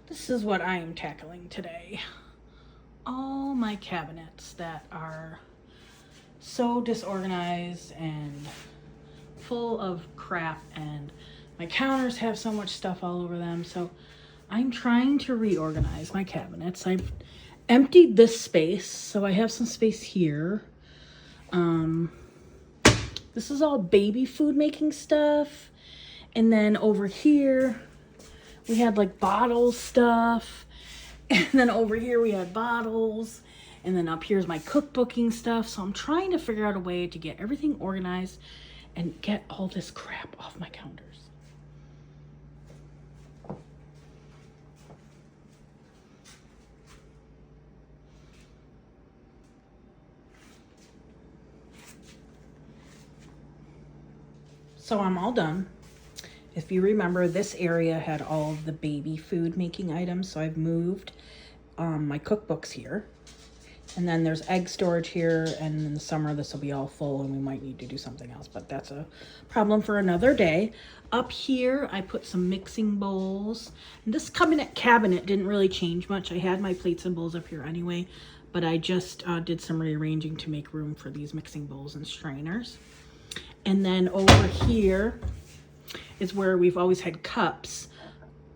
This is what I am tackling today. All my cabinets that are so disorganized and full of crap, and my counters have so much stuff all over them. So I'm trying to reorganize my cabinets. I've emptied this space, so I have some space here. This is all baby food making stuff. And then over here, we had like bottle stuff. And then over here we had bottles. And then up here's my cookbooking stuff. So I'm trying to figure out a way to get everything organized and get all this crap off my counters. So I'm all done. If you remember, this area had all of the baby food making items. So I've moved my cookbooks here. And then there's egg storage here, and in the summer this will be all full and we might need to do something else, but that's a problem for another day. Up here I put some mixing bowls. And this cabinet didn't really change much. I had my plates and bowls up here anyway, but I just did some rearranging to make room for these mixing bowls and strainers. And then over here is where we've always had cups,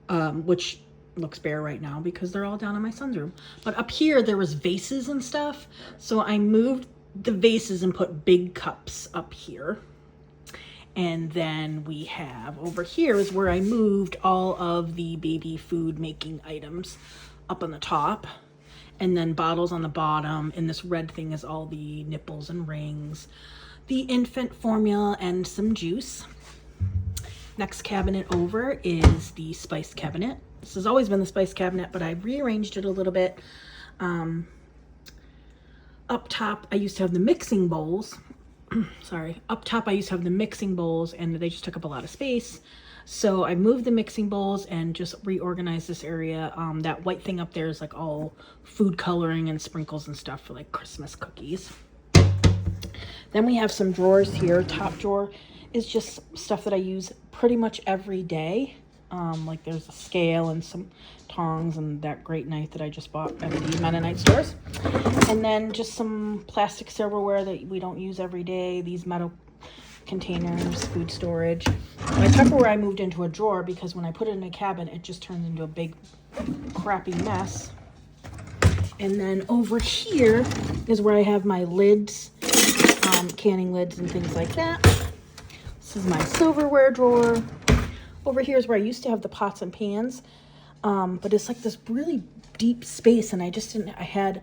which looks bare right now because they're all down in my son's room. But up here there was vases and stuff, so I moved the vases and put big cups up here. And then we have over here is where I moved all of the baby food making items up on the top, and then bottles on the bottom. And this red thing is all the nipples and rings, the infant formula, and some juice. Next cabinet over is the spice cabinet. This has always been the spice cabinet, but I've rearranged it a little bit. Up top, I used to have the mixing bowls. Sorry. Up top, I used to have the mixing bowls, and they just took up a lot of space. So I moved the mixing bowls and just reorganized this area. That white thing up there is like all food coloring and sprinkles and stuff for like Christmas cookies. Then we have some drawers here. Top drawer is just stuff that I use pretty much every day. Like there's a scale and some tongs and that great knife that I just bought at the Mennonite stores. And then just some plastic silverware that we don't use every day. These metal containers, food storage. My Tupperware I moved into a drawer because when I put it in a cabinet, it just turns into a big crappy mess. And then over here is where I have my lids, canning lids and things like that. This is my silverware drawer. Over here is where I used to have the pots and pans, but it's like this really deep space, and I had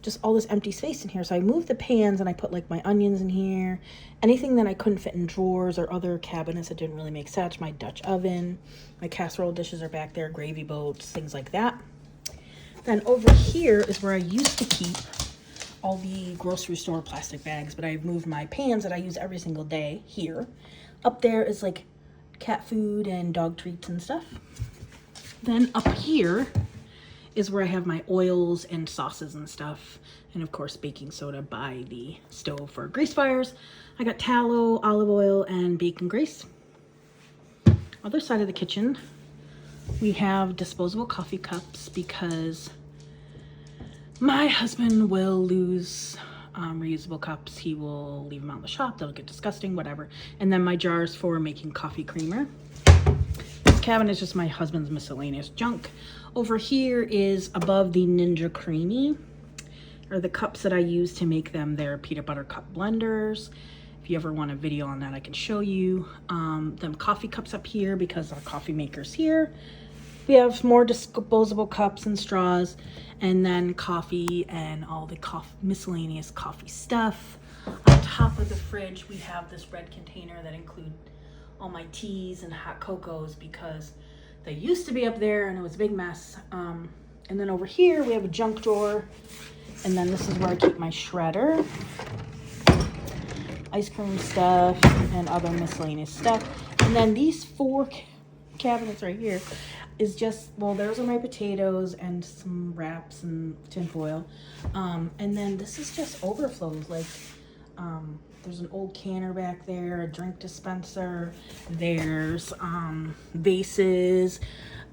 just all this empty space in here. So I moved the pans and I put like my onions in here, anything that I couldn't fit in drawers or other cabinets that didn't really make sense. My Dutch oven, my casserole dishes are back there, gravy boats, things like that. Then over here is where I used to keep all the grocery store plastic bags, but I've moved my pans that I use every single day here. Up there is like cat food and dog treats and stuff. Then up here is where I have my oils and sauces and stuff, and of course baking soda by the stove for grease fires. I got tallow, olive oil, and bacon grease. Other side of the kitchen, we have disposable coffee cups because my husband will lose reusable cups. He will leave them out in the shop. They'll get disgusting, whatever. And then my jars for making coffee creamer. This cabinet is just my husband's miscellaneous junk. Over here is above the Ninja Creamy, are the cups that I use to make them their peanut butter cup blenders. If you ever want a video on that, I can show you. Them coffee cups up here because our coffee maker's here. We have more disposable cups and straws, and then coffee and all the miscellaneous coffee stuff. On top of the fridge, we have this red container that includes all my teas and hot cocos because they used to be up there and it was a big mess. And then over here, we have a junk drawer, and then this is where I keep my shredder, ice cream stuff, and other miscellaneous stuff. And then these four cabinets right here is just, well, those are my potatoes and some wraps and tin foil. And then this is just overflows. Like, there's an old canner back there, a drink dispenser. There's vases,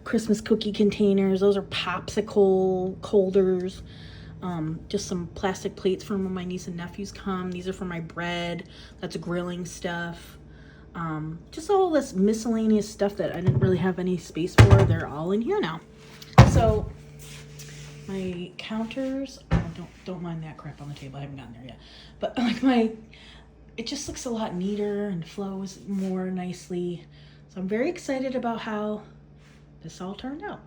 Christmas cookie containers. Those are popsicle holders. Just some plastic plates from when my niece and nephews come. These are for my bread. That's grilling stuff. Just all this miscellaneous stuff that I didn't really have any space for. They're all in here now. So my counters, don't mind that crap on the table. I haven't gotten there yet. But like it just looks a lot neater and flows more nicely. So I'm very excited about how this all turned out.